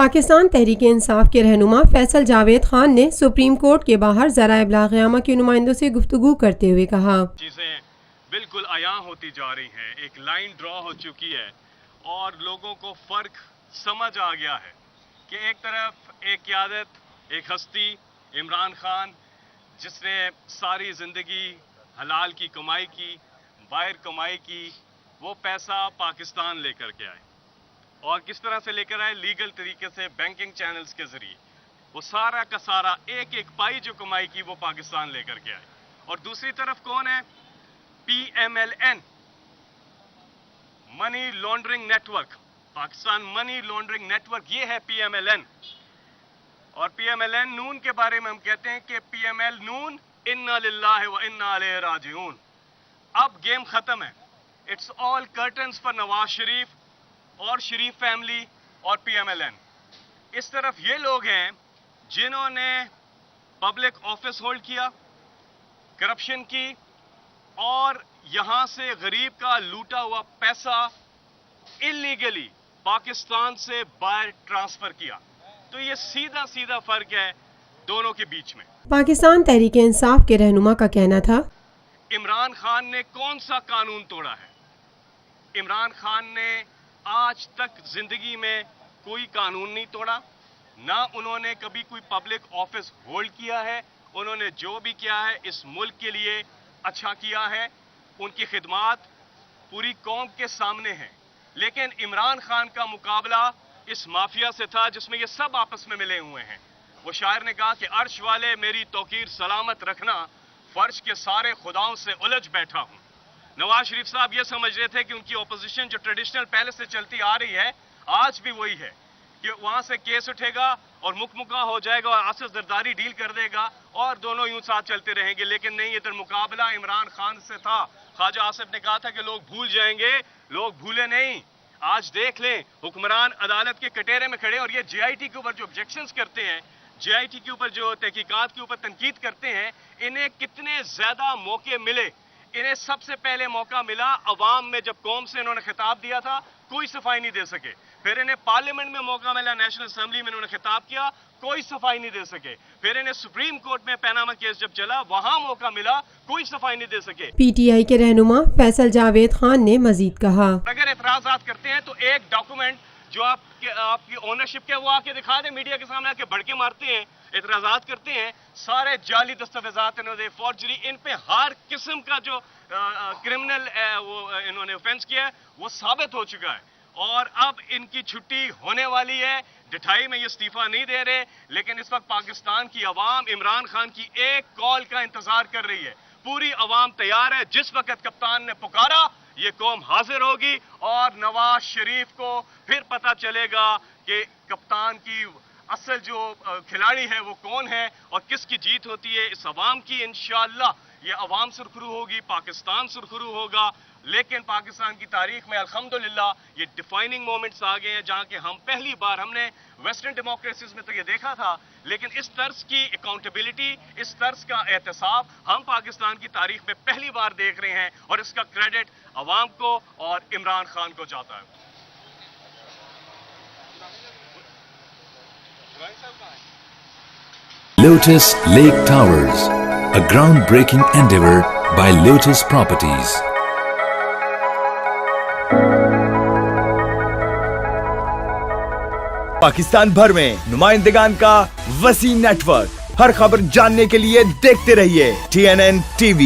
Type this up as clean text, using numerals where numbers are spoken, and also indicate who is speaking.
Speaker 1: پاکستان تحریک انصاف کے رہنما فیصل جاوید خان نے سپریم کورٹ کے باہر ذرائع ابلاغ عامہ کے نمائندوں سے گفتگو کرتے ہوئے کہا،
Speaker 2: چیزیں بالکل عیاں ہوتی جا رہی ہیں، ایک لائن ڈرا ہو چکی ہے اور لوگوں کو فرق سمجھ آ گیا ہے کہ ایک طرف ایک قیادت، ایک ہستی عمران خان جس نے ساری زندگی حلال کی کمائی کی، باہر کمائی کی، وہ پیسہ پاکستان لے کر کے آئے اور کس طرح سے لے کر آئے؟ لیگل طریقے سے بینکنگ چینلز کے ذریعے وہ سارا کا سارا ایک ایک پائی جو کمائی کی وہ پاکستان لے کر کے آئے۔ اور دوسری طرف کون ہے؟ P M L N, money laundering network, Pakistan money laundering network, یہ ہے پی ایم ایل این۔ اور پی ایم ایل این نون کے بارے میں ہم کہتے ہیں کہ پی ایم ایل نون انا للہ و انا الیہ راجعون۔ اب گیم ختم ہے، it's all curtains for Nawaz Sharif اور شریف فیملی اور پی ایم ایل این۔ اس طرف یہ لوگ ہیں جنہوں نے پبلک آفس ہولڈ کیا، کرپشن کی اور یہاں سے غریب کا لوٹا ہوا پیسہ اللیگلی پاکستان سے باہر ٹرانسفر کیا۔ تو یہ سیدھا سیدھا فرق ہے دونوں کے بیچ میں۔
Speaker 1: پاکستان تحریک انصاف کے رہنما کا کہنا تھا،
Speaker 2: عمران خان نے کون سا قانون توڑا ہے؟ عمران خان نے آج تک زندگی میں کوئی قانون نہیں توڑا، نہ انہوں نے کبھی کوئی پبلک آفس ہولڈ کیا ہے۔ انہوں نے جو بھی کیا ہے اس ملک کے لیے اچھا کیا ہے، ان کی خدمات پوری قوم کے سامنے ہیں۔ لیکن عمران خان کا مقابلہ اس مافیا سے تھا جس میں یہ سب آپس میں ملے ہوئے ہیں۔ وہ شاعر نے کہا کہ عرش والے میری توقیر سلامت رکھنا، فرش کے سارے خداؤں سے الجھ بیٹھا ہوں۔ نواز شریف صاحب یہ سمجھ رہے تھے کہ ان کی اپوزیشن جو ٹریڈیشنل پہلے سے چلتی آ رہی ہے آج بھی وہی ہے کہ وہاں سے کیس اٹھے گا اور مکمکا ہو جائے گا اور آصف زرداری ڈیل کر دے گا اور دونوں یوں ساتھ چلتے رہیں گے۔ لیکن نہیں، ادھر مقابلہ عمران خان سے تھا۔ خواجہ آصف نے کہا تھا کہ لوگ بھول جائیں گے، لوگ بھولے نہیں۔ آج دیکھ لیں حکمران عدالت کے کٹہرے میں کھڑے اور یہ جے آئی ٹی کے اوپر جو آبجیکشنز کرتے ہیں، جے آئی ٹی کے اوپر جو تحقیقات کے اوپر تنقید کرتے ہیں، انہیں کتنے زیادہ موقع ملے۔ انہیں سب سے پہلے موقع ملا عوام میں، جب قوم سے انہوں نے خطاب دیا تھا کوئی صفائی نہیں دے سکے۔ پھر انہیں پارلیمنٹ میں موقع ملا، نیشنل اسمبلی میں انہوں نے خطاب کیا، کوئی صفائی نہیں دے سکے۔ پھر انہیں سپریم کورٹ میں پیناما کیس جب چلا وہاں موقع ملا، کوئی صفائی نہیں دے سکے۔
Speaker 1: پی ٹی آئی کے رہنما فیصل جاوید خان نے مزید کہا،
Speaker 2: اگر اعتراضات کرتے ہیں تو ایک ڈاکومنٹ جو آپ کی اونرشپ کے وہ آ کے دکھا دیں، میڈیا کے سامنے آ کے بڑھ کے مارتے ہیں، اعتراضات کرتے ہیں، سارے جعلی دستاویزات انہوں نے، فورجری، ان پہ ہر قسم کا جو کرمنل وہ انہوں نے اوفینس کیا ہے وہ ثابت ہو چکا ہے۔ اور اب ان کی چھٹی ہونے والی ہے، ڈٹھائی میں یہ استعفیٰ نہیں دے رہے، لیکن اس وقت پاکستان کی عوام عمران خان کی ایک کال کا انتظار کر رہی ہے۔ پوری عوام تیار ہے، جس وقت کپتان نے پکارا یہ قوم حاضر ہوگی اور نواز شریف کو پھر پتہ چلے گا کہ کپتان کی اصل جو کھلاڑی ہے وہ کون ہے اور کس کی جیت ہوتی ہے۔ اس عوام کی انشاءاللہ یہ عوام سرخرو ہوگی، پاکستان سرخرو ہوگا۔ لیکن پاکستان کی تاریخ میں الحمدللہ یہ ڈیفائننگ مومنٹس آ گئے ہیں جہاں کہ ہم پہلی بار، ہم نے ویسٹرن ڈیموکریسیز میں تو یہ دیکھا تھا، لیکن اس طرز کی اکاؤنٹیبلٹی، اس طرز کا احتساب ہم پاکستان کی تاریخ میں پہلی بار دیکھ رہے ہیں اور اس کا کریڈٹ عوام کو اور عمران خان کو جاتا ہے۔
Speaker 3: Lotus Lake Towers, a groundbreaking endeavor by Lotus Properties.
Speaker 4: Pakistan بھر میں نمائندگان کا وسیع نیٹ ورک، ہر خبر جاننے کے لیے دیکھتے رہیے TNN TV۔